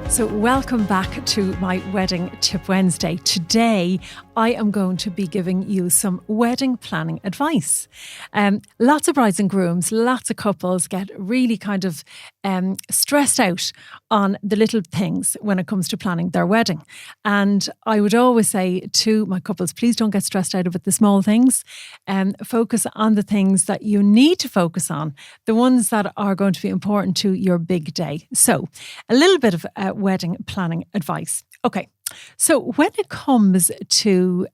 So welcome back to my Wedding Tip Wednesday. Today, I am going to be giving you some wedding planning advice. Lots of brides and grooms, lots of couples get really kind of stressed out on the little things when it comes to planning their wedding. And I would always say to my couples, please don't get stressed out about the small things. Focus on the things that you need to focus on, the ones that are going to be important to your big day. So a little bit of wedding planning advice. Okay. So when it comes to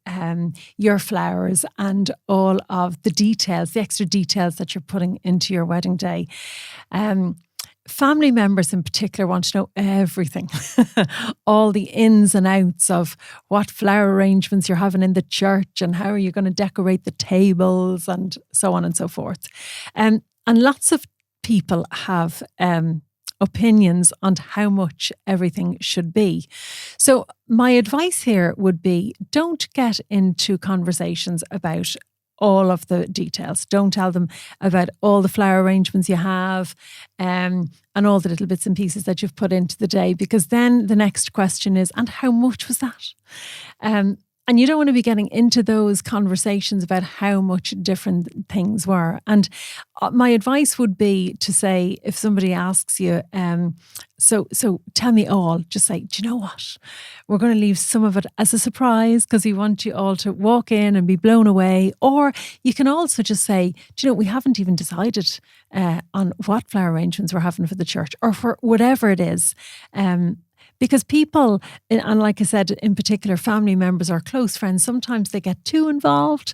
your flowers and all of the details, the extra details that you're putting into your wedding day, family members in particular want to know everything, all the ins and outs of what flower arrangements you're having in the church and how are you going to decorate the tables and so on and so forth. And lots of people have opinions on how much everything should be. So my advice here would be, don't get into conversations about all of the details. Don't tell them about all the flower arrangements you have and all the little bits and pieces that you've put into the day, because then the next question is, and how much was that? And you don't want to be getting into those conversations about how much different things were. And my advice would be to say, if somebody asks you, so tell me all, just say, do you know what? We're going to leave some of it as a surprise because we want you all to walk in and be blown away. Or you can also just say, do you know, we haven't even decided on what flower arrangements we're having for the church or for whatever it is. Because people, and like I said, in particular, family members or close friends, sometimes they get too involved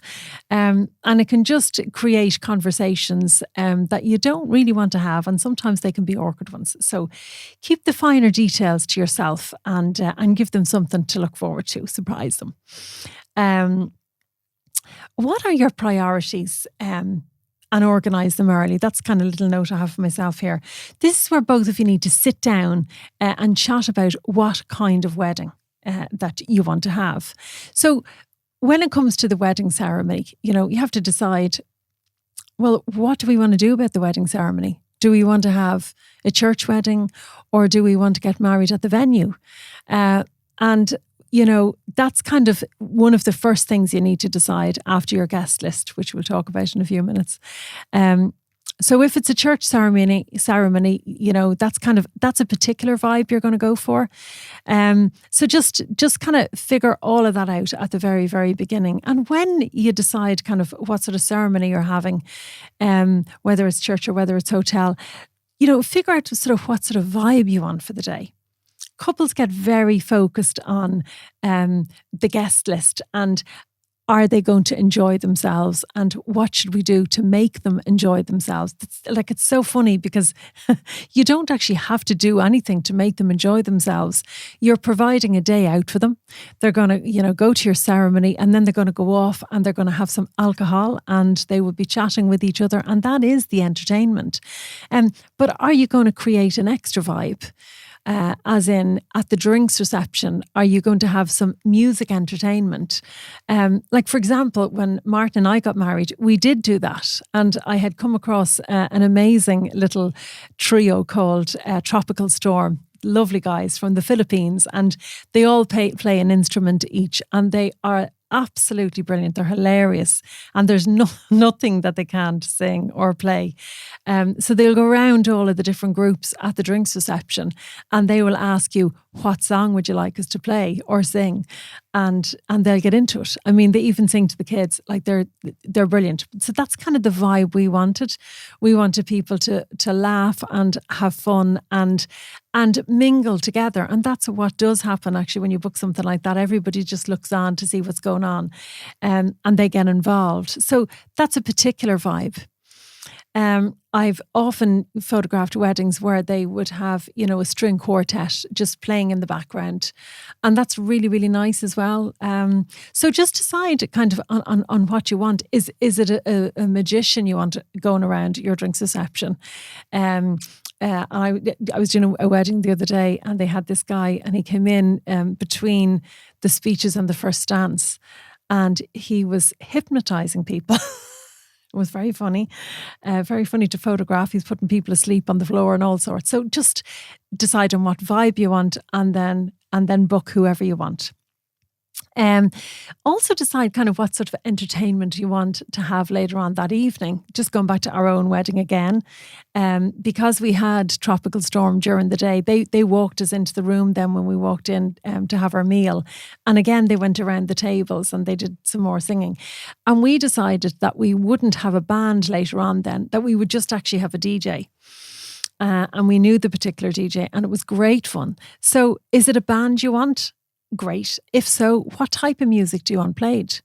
and it can just create conversations that you don't really want to have. And sometimes they can be awkward ones. So keep the finer details to yourself and give them something to look forward to, surprise them. What are your priorities? And organise them early. That's kind of a little note I have for myself here. This is where both of you need to sit down and chat about what kind of wedding that you want to have. So when it comes to the wedding ceremony, you know, you have to decide, well, what do we want to do about the wedding ceremony? Do we want to have a church wedding or do we want to get married at the venue? And you know, that's kind of one of the first things you need to decide after your guest list, which we'll talk about in a few minutes. So if it's a church ceremony, you know, that's a particular vibe you're going to go for. So just kind of figure all of that out at the very, very beginning. And when you decide kind of what sort of ceremony you're having, whether it's church or whether it's hotel, you know, figure out sort of what sort of vibe you want for the day. Couples get very focused on the guest list and are they going to enjoy themselves and what should we do to make them enjoy themselves? It's so funny because you don't actually have to do anything to make them enjoy themselves. You're providing a day out for them. They're going to, you know, go to your ceremony and then they're going to go off and they're going to have some alcohol and they will be chatting with each other and that is the entertainment. But are you going to create an extra vibe? As in at the drinks reception, are you going to have some music entertainment? Like for example, when Martin and I got married, we did do that. And I had come across an amazing little trio called Tropical Storm. Lovely guys from the Philippines. And they all play an instrument each. And they are absolutely brilliant. They're hilarious. And there's nothing that they can't sing or play. So they'll go around all of the different groups at the drinks reception and they will ask you, what song would you like us to play or sing? And they'll get into it. I mean, they even sing to the kids, like they're brilliant. So that's kind of the vibe we wanted. We wanted people to laugh and have fun and mingle together. And that's what does happen actually when you book something like that. Everybody just looks on to see what's going on and they get involved. So that's a particular vibe. I've often photographed weddings where they would have, you know, a string quartet just playing in the background. And that's really, really nice as well. So just decide kind of on what you want. Is it a magician you want going around your drinks reception? I was doing a wedding the other day and they had this guy and he came in between the speeches and the first dance and he was hypnotizing people. It was very funny. Very funny to photograph. He's putting people asleep on the floor and all sorts. So just decide on what vibe you want and then book whoever you want. Also decide kind of what sort of entertainment you want to have later on that evening. Just going back to our own wedding again, because we had tropical storm during the day, they walked us into the room then when we walked in to have our meal. And again, they went around the tables and they did some more singing. And we decided that we wouldn't have a band later on then, that we would just actually have a DJ. And we knew the particular DJ and it was great fun. So is it a band you want? Great. If so, what type of music do you want played?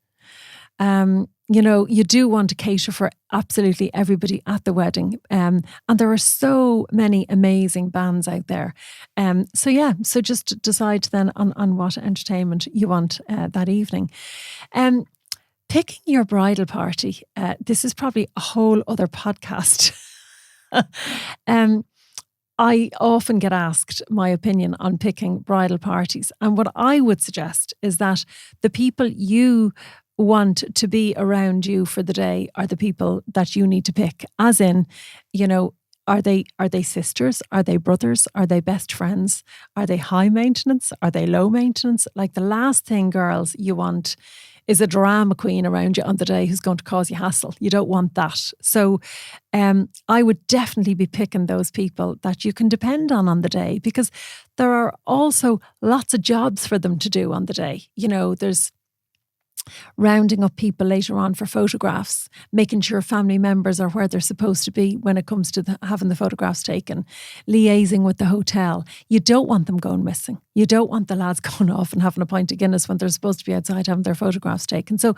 You do want to cater for absolutely everybody at the wedding. And there are so many amazing bands out there. So just decide then on what entertainment you want that evening. Picking your bridal party. This is probably a whole other podcast. I often get asked my opinion on picking bridal parties. And what I would suggest is that the people you want to be around you for the day are the people that you need to pick. As in, are they sisters? Are they brothers? Are they best friends? Are they high maintenance? Are they low maintenance? Like the last thing, girls, you want is a drama queen around you on the day who's going to cause you hassle. You don't want that. So I would definitely be picking those people that you can depend on the day, because there are also lots of jobs for them to do on the day. There's rounding up people later on for photographs, making sure family members are where they're supposed to be when it comes to having the photographs taken, liaising with the hotel. You don't want them going missing. You don't want the lads going off and having a pint of Guinness when they're supposed to be outside having their photographs taken. So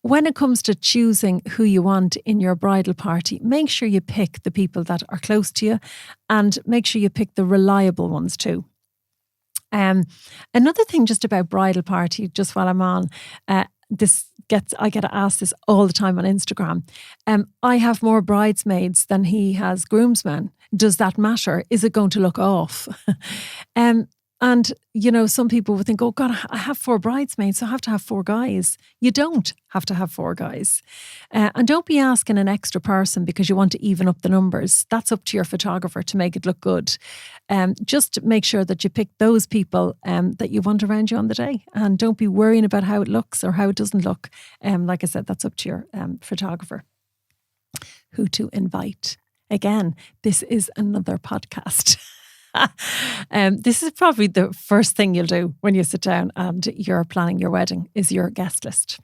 when it comes to choosing who you want in your bridal party, make sure you pick the people that are close to you and make sure you pick the reliable ones too. Another thing just about bridal party, just while I'm on, I get asked this all the time on Instagram. I have more bridesmaids than he has groomsmen. Does that matter? Is it going to look off? And, some people would think, oh God, I have 4 bridesmaids, so I have to have 4 guys. You don't have to have 4 guys. And don't be asking an extra person because you want to even up the numbers. That's up to your photographer to make it look good. Just make sure that you pick those people that you want around you on the day. And don't be worrying about how it looks or how it doesn't look. Like I said, that's up to your photographer. Who to invite. Again, this is another podcast. This is probably the first thing you'll do when you sit down and you're planning your wedding is your guest list.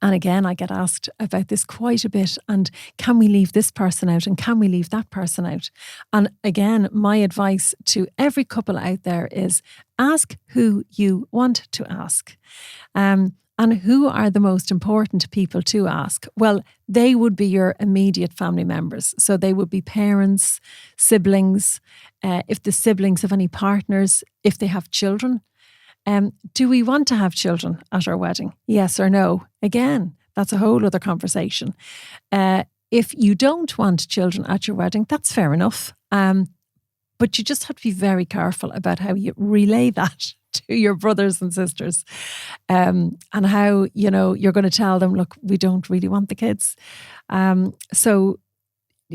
And again, I get asked about this quite a bit. And can we leave this person out? And can we leave that person out? And again, my advice to every couple out there is ask who you want to ask. And who are the most important people to ask? Well, they would be your immediate family members. So they would be parents, siblings, if the siblings have any partners, if they have children. Do we want to have children at our wedding? Yes or no? Again, that's a whole other conversation. If you don't want children at your wedding, that's fair enough. But you just have to be very careful about how you relay that to your brothers and sisters, and how, you're going to tell them, look, we don't really want the kids. So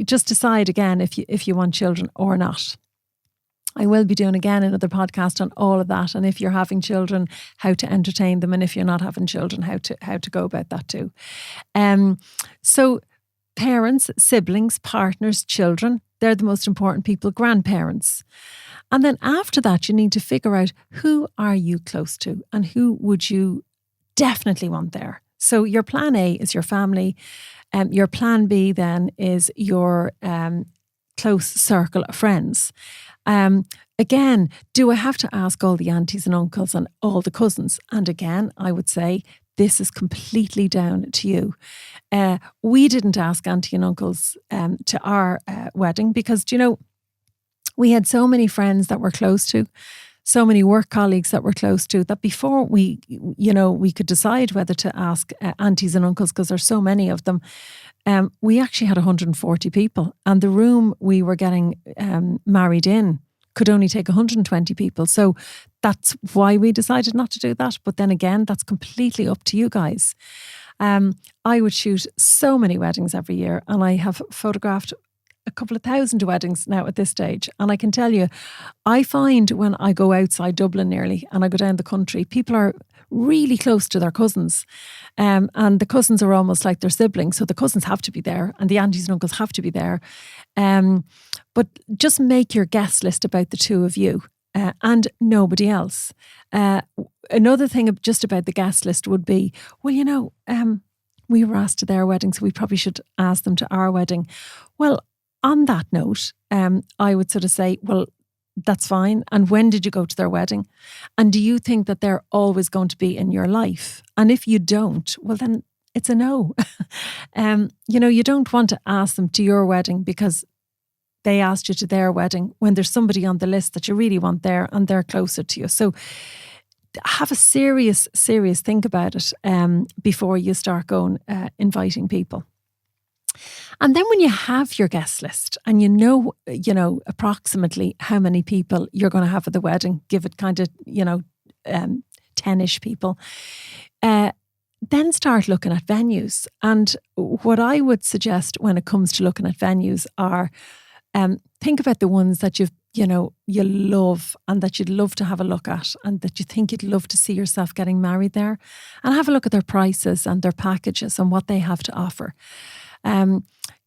just decide again if you want children or not. I will be doing again another podcast on all of that. And if you're having children, how to entertain them. And if you're not having children, how to go about that too. So parents, siblings, partners, children, they're the most important people, grandparents. And then after that, you need to figure out who are you close to and who would you definitely want there. So your plan A is your family. Your plan B then is your close circle of friends. Again, do I have to ask all the aunties and uncles and all the cousins? And again, I would say this is completely down to you. We didn't ask auntie and uncles to our wedding because, we had so many friends that we're close to, so many work colleagues that we're close to, that before we could decide whether to ask aunties and uncles, because there's so many of them, we actually had 140 people, and the room we were getting married in could only take 120 people. So that's why we decided not to do that. But then again, that's completely up to you guys. I would shoot so many weddings every year, and I have photographed a couple of thousand weddings now at this stage. And I can tell you, I find when I go outside Dublin nearly and I go down the country, people are really close to their cousins. And the cousins are almost like their siblings. So the cousins have to be there and the aunties and uncles have to be there. But just make your guest list about the two of you and nobody else. Another thing just about the guest list would be, well, we were asked to their wedding, so we probably should ask them to our wedding. Well, on that note, I would sort of say, well, that's fine. And when did you go to their wedding? And do you think that they're always going to be in your life? And if you don't, well, then it's a no. You don't want to ask them to your wedding because they asked you to their wedding when there's somebody on the list that you really want there and they're closer to you. So have a serious think about it before you start going inviting people. And then when you have your guest list and you know approximately how many people you're going to have at the wedding, give it kind of 10-ish people, then start looking at venues. And what I would suggest when it comes to looking at venues are think about the ones that you love and that you'd love to have a look at and that you think you'd love to see yourself getting married there, and have a look at their prices and their packages and what they have to offer.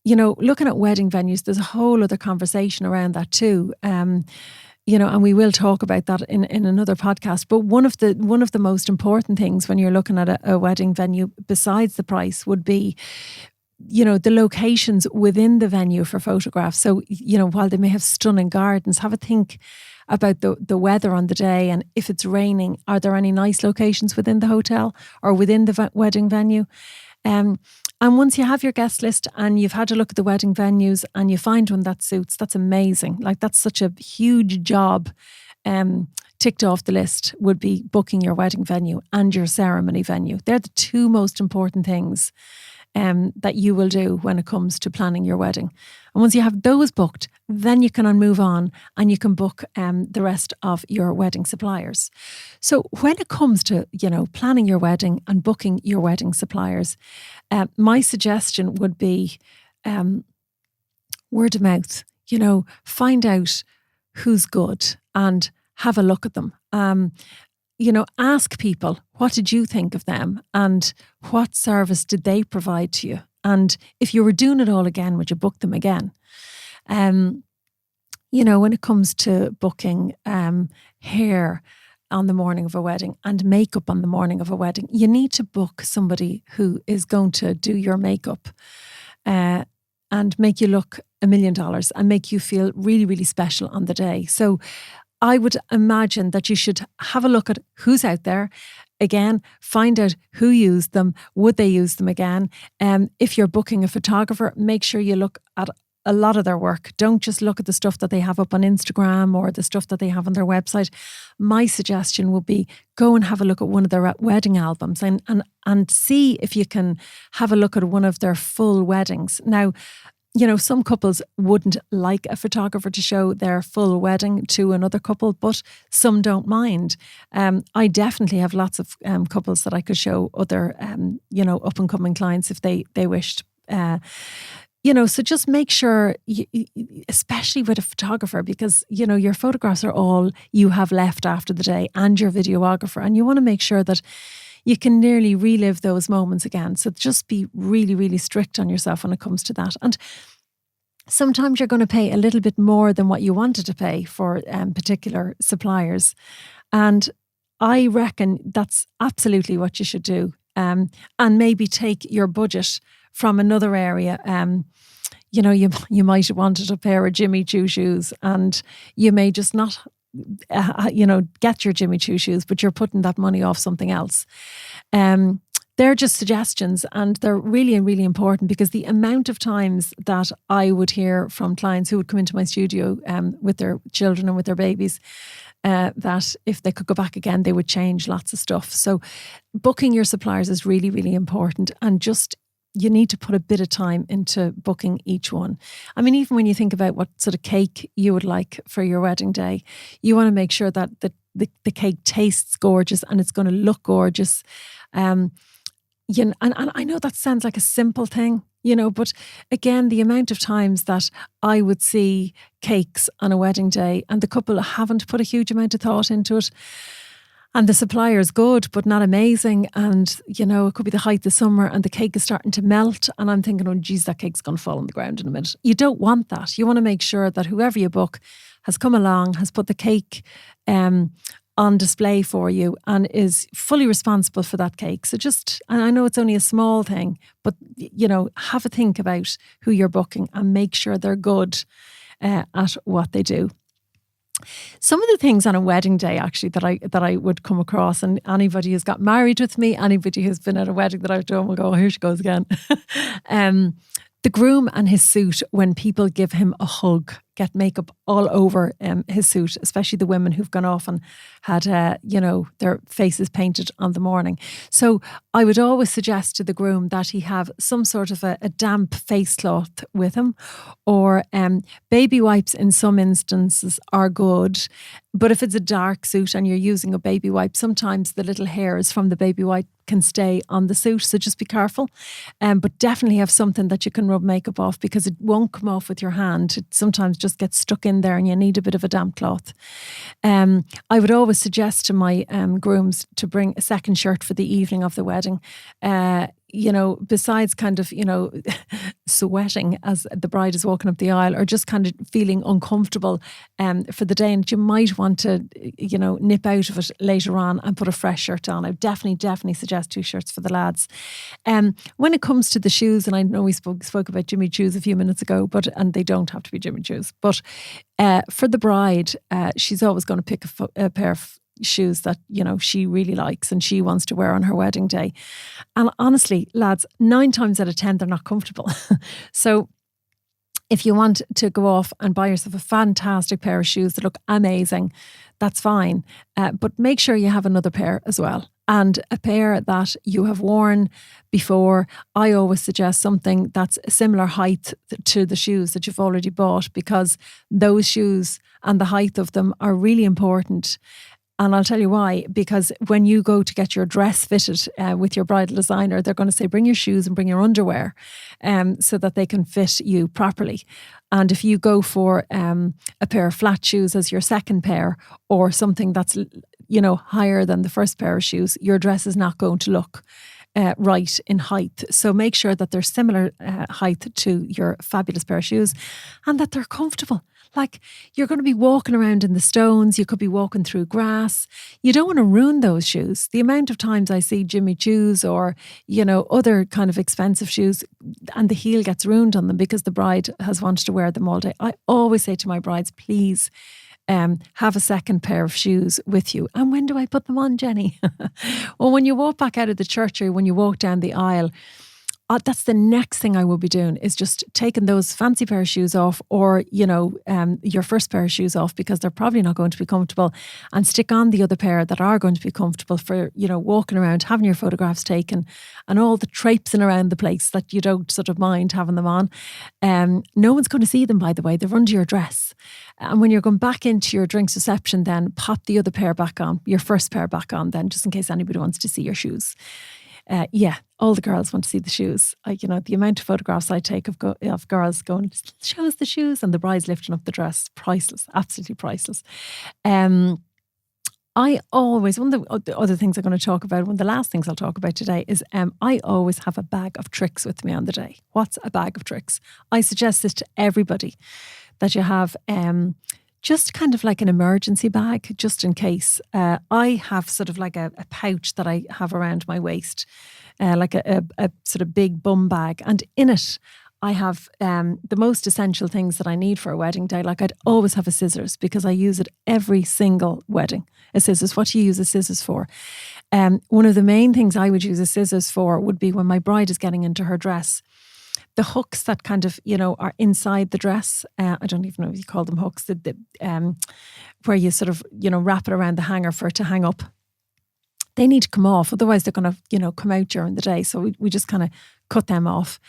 Looking at wedding venues, there's a whole other conversation around that too. And we will talk about that in another podcast. But one of the most important things when you're looking at a wedding venue, besides the price, would be the locations within the venue for photographs. So, while they may have stunning gardens, have a think about the weather on the day, and if it's raining, are there any nice locations within the hotel or within the wedding venue? And once you have your guest list and you've had a look at the wedding venues and you find one that suits, that's amazing. Like, that's such a huge job ticked off the list, would be booking your wedding venue and your ceremony venue. They're the two most important things that you will do when it comes to planning your wedding. And once you have those booked, then you can move on and you can book the rest of your wedding suppliers. So when it comes to, planning your wedding and booking your wedding suppliers, my suggestion would be word of mouth. Find out who's good and have a look at them. Ask people, what did you think of them and what service did they provide to you? And if you were doing it all again, would you book them again? When it comes to booking hair on the morning of a wedding and makeup on the morning of a wedding, you need to book somebody who is going to do your makeup and make you look $1 million and make you feel really, really special on the day. So I would imagine that you should have a look at who's out there. Again, find out who used them. Would they use them again? If you're booking a photographer, make sure you look at a lot of their work. Don't just look at the stuff that they have up on Instagram or the stuff that they have on their website. My suggestion would be go and have a look at one of their wedding albums and see if you can have a look at one of their full weddings. Now, some couples wouldn't like a photographer to show their full wedding to another couple, but some don't mind. I definitely have lots of couples that I could show other, up and coming clients if they wished. So just make sure, especially with a photographer, because, your photographs are all you have left after the day, and your videographer, and you want to make sure that you can nearly relive those moments again. So just be really, really strict on yourself when it comes to that. And sometimes you're going to pay a little bit more than what you wanted to pay for particular suppliers. And I reckon that's absolutely what you should do. And maybe take your budget from another area. You might have wanted a pair of Jimmy Choo shoes and you may just not get your Jimmy Choo shoes, but you're putting that money off something else. They're just suggestions, and they're really, really important, because the amount of times that I would hear from clients who would come into my studio with their children and with their babies, that if they could go back again, they would change lots of stuff. So booking your suppliers is really, really important, and just you need to put a bit of time into booking each one. I mean, even when you think about what sort of cake you would like for your wedding day, you want to make sure that the cake tastes gorgeous and it's going to look gorgeous. And I know that sounds like a simple thing, but again, the amount of times that I would see cakes on a wedding day and the couple haven't put a huge amount of thought into it. And the supplier is good, but not amazing. And, it could be the height of the summer and the cake is starting to melt. And I'm thinking, oh, geez, that cake's going to fall on the ground in a minute. You don't want that. You want to make sure that whoever you book has come along, has put the cake on display for you and is fully responsible for that cake. So and I know it's only a small thing, but, have a think about who you're booking and make sure they're good at what they do. Some of the things on a wedding day, actually, that I would come across, and anybody who's got married with me, anybody who's been at a wedding that I've done will go, oh, here she goes again. The groom and his suit, when people give him a hug, get makeup all over his suit, especially the women who've gone off and had, their faces painted on the morning. So I would always suggest to the groom that he have some sort of a damp face cloth with him, or baby wipes in some instances are good. But if it's a dark suit and you're using a baby wipe, sometimes the little hairs from the baby wipe can stay on the suit. So just be careful. But definitely have something that you can rub makeup off, because it won't come off with your hand. It sometimes just gets stuck in there and you need a bit of a damp cloth. I would always suggest to my grooms to bring a second shirt for the evening of the wedding. Besides kind of, sweating as the bride is walking up the aisle, or just kind of feeling uncomfortable for the day, and you might want to, nip out of it later on and put a fresh shirt on. I would definitely suggest 2 shirts for the lads. When it comes to the shoes, and I know we spoke about Jimmy Choos a few minutes ago, and they don't have to be Jimmy Choos, but for the bride, she's always going to pick a pair of shoes that she really likes and she wants to wear on her wedding day. And honestly, lads, 9 times out of 10 they're not comfortable. So if you want to go off and buy yourself a fantastic pair of shoes that look amazing, that's fine. But make sure you have another pair as well, and a pair that you have worn before. I always suggest something that's a similar height to the shoes that you've already bought, because those shoes and the height of them are really important. And I'll tell you why, because when you go to get your dress fitted with your bridal designer, they're going to say, bring your shoes and bring your underwear so that they can fit you properly. And if you go for a pair of flat shoes as your second pair, or something that's, higher than the first pair of shoes, your dress is not going to look right in height. So make sure that they're similar height to your fabulous pair of shoes, and that they're comfortable. Like, you're going to be walking around in the stones, you could be walking through grass. You don't want to ruin those shoes. The amount of times I see Jimmy Choos or, other kind of expensive shoes, and the heel gets ruined on them because the bride has wanted to wear them all day. I always say to my brides, please have a second pair of shoes with you. And when do I put them on, Jenny? Well, when you walk back out of the church, or when you walk down the aisle, that's the next thing I will be doing, is just taking those fancy pair of shoes off, or, your first pair of shoes off, because they're probably not going to be comfortable, and stick on the other pair that are going to be comfortable for, walking around, having your photographs taken, and all the traipsing around the place that you don't sort of mind having them on. No one's going to see them, by the way. They're under your dress. And when you're going back into your drinks reception, then pop the other pair back on, your first pair back on then, just in case anybody wants to see your shoes. All the girls want to see the shoes. The amount of photographs I take of girls going, show us the shoes, and the bride's lifting up the dress, priceless, absolutely priceless. I always, one of the other things I'm going to talk about, one of the last things I'll talk about today is I always have a bag of tricks with me on the day. What's a bag of tricks? I suggest this to everybody, that you have just kind of like an emergency bag, just in case. I have sort of like a pouch that I have around my waist, like a sort of big bum bag. And in it, I have the most essential things that I need for a wedding day. Like, I'd always have a scissors, because I use it every single wedding. A scissors. What do you use a scissors for? One of the main things I would use a scissors for would be when my bride is getting into her dress. The hooks that kind of, are inside the dress. I don't even know if you call them hooks. Where you sort of, wrap it around the hanger for it to hang up. They need to come off. Otherwise they're going to, come out during the day. So we just kind of cut them off.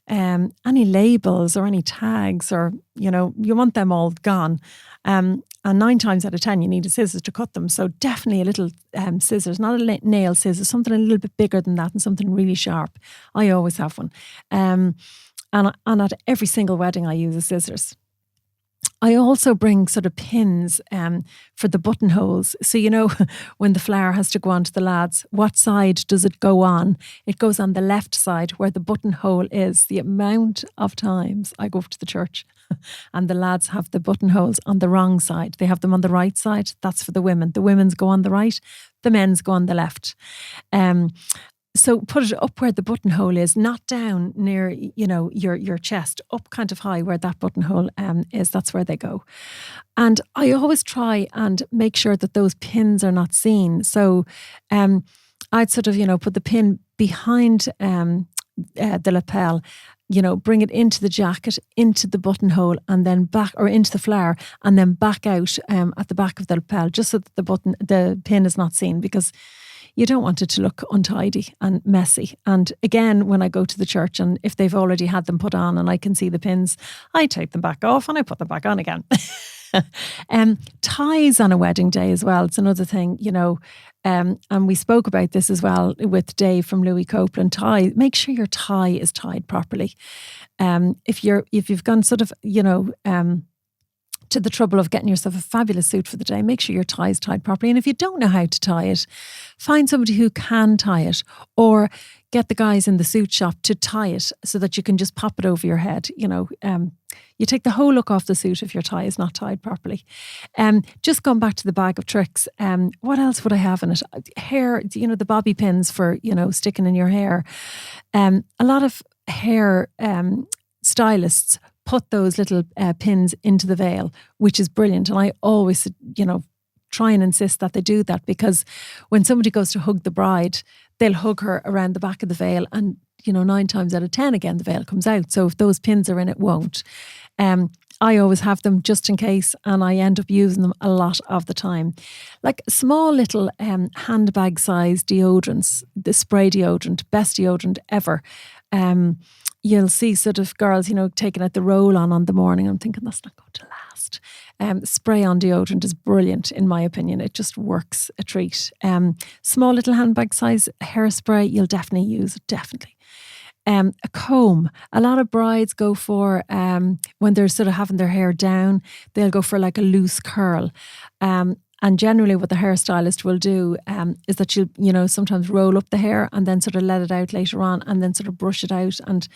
Any labels or any tags, or, you want them all gone. And And 9 times out of 10, you need a scissors to cut them. So definitely a little scissors, not a nail scissors, something a little bit bigger than that and something really sharp. I always have one. And at every single wedding, I use a scissors. I also bring sort of pins for the buttonholes. So, when the flower has to go on to the lads, what side does it go on? It goes on the left side where the buttonhole is. The amount of times I go up to the church and the lads have the buttonholes on the wrong side. They have them on the right side. That's for the women. The women's go on the right, the men's go on the left. So put it up where the buttonhole is, not down near, your chest, up kind of high where that buttonhole is. That's where they go. And I always try and make sure that those pins are not seen. So I'd sort of, put the pin behind the lapel, bring it into the jacket, into the buttonhole, and then back, or into the flower, and then back out at the back of the lapel, just so that the pin is not seen, because you don't want it to look untidy and messy. And again, when I go to the church and if they've already had them put on and I can see the pins, I take them back off and I put them back on again. Ties on a wedding day as well. It's another thing, and we spoke about this as well with Dave from Louis Copeland. Tie, make sure your tie is tied properly. If you've gone sort of, to the trouble of getting yourself a fabulous suit for the day, make sure your tie is tied properly. And if you don't know how to tie it, find somebody who can tie it, or get the guys in the suit shop to tie it so that you can just pop it over your head. You take the whole look off the suit if your tie is not tied properly. Just going back to the bag of tricks, what else would I have in it? Hair, the bobby pins for, sticking in your hair. A lot of hair stylists put those little pins into the veil, which is brilliant. And I always, try and insist that they do that, because when somebody goes to hug the bride, they'll hug her around the back of the veil, and 9 times out of 10 again the veil comes out. So if those pins are in, it won't. I always have them just in case, and I end up using them a lot of the time. Like small little handbag size deodorants, the spray deodorant, best deodorant ever. You'll see sort of girls, taking out the roll-on the morning. I'm thinking that's not going to last. Spray-on deodorant is brilliant, in my opinion. It just works a treat. Small little handbag size hairspray, you'll definitely use it, definitely. A comb. A lot of brides go for, when they're sort of having their hair down, they'll go for like a loose curl. And generally what the hairstylist will do is that you'll, sometimes roll up the hair and then sort of let it out later on, and then sort of brush it out, and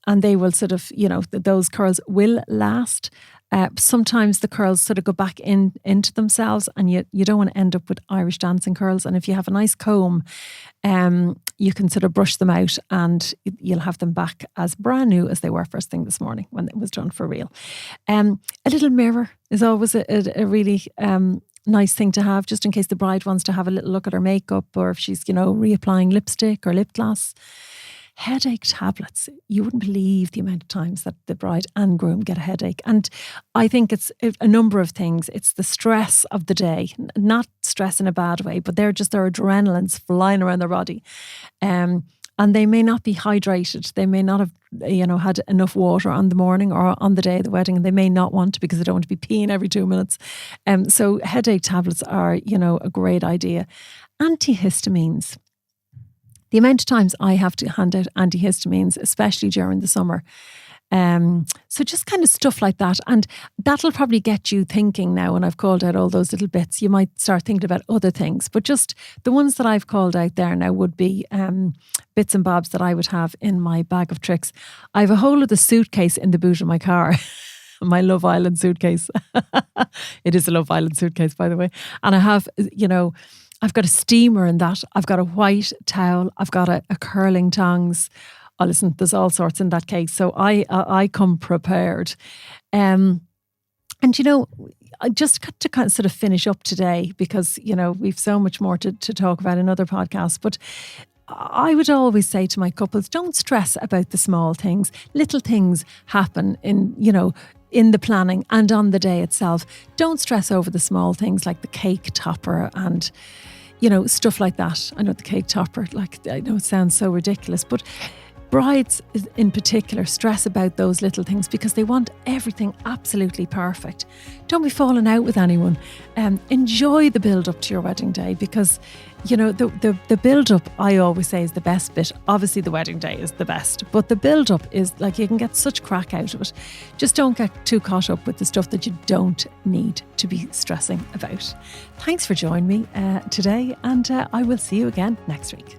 they will sort of, those curls will last. Sometimes the curls sort of go back into themselves, and you don't want to end up with Irish dancing curls. And if you have a nice comb, you can sort of brush them out and you'll have them back as brand new as they were first thing this morning when it was done for real. A little mirror is always a really nice thing to have, just in case the bride wants to have a little look at her makeup, or if she's, reapplying lipstick or lip gloss. Headache tablets. You wouldn't believe the amount of times that the bride and groom get a headache. And I think it's a number of things. It's the stress of the day, not stress in a bad way, but they're just their adrenaline's flying around their body. And they may not be hydrated. They may not have, had enough water on the morning or on the day of the wedding, and they may not want to, because they don't want to be peeing every 2 minutes. So headache tablets are, a great idea. Antihistamines. The amount of times I have to hand out antihistamines, especially during the summer. So just kind of stuff like that. And that'll probably get you thinking now, when I've called out all those little bits. You might start thinking about other things. But just the ones that I've called out there now would be bits and bobs that I would have in my bag of tricks. I have a whole other suitcase in the boot of my car. My Love Island suitcase. It is a Love Island suitcase, by the way. And I have, I've got a steamer in that. I've got a white towel. I've got a curling tongs. Oh, listen, there's all sorts in that case. So I come prepared. And, I just got to kind of sort of finish up today, because, we've so much more to talk about in other podcasts. But I would always say to my couples, don't stress about the small things. Little things happen in the planning and on the day itself. Don't stress over the small things like the cake topper and, stuff like that. I know the cake topper, I know it sounds so ridiculous, but Brides in particular stress about those little things because they want everything absolutely perfect. Don't be falling out with anyone. Enjoy the build up to your wedding day, because you know the build up, I always say, is the best bit. Obviously the wedding day is the best, but the build up is like, you can get such crack out of it. Just don't get too caught up with the stuff that you don't need to be stressing about. Thanks for joining me today, and I will see you again next week.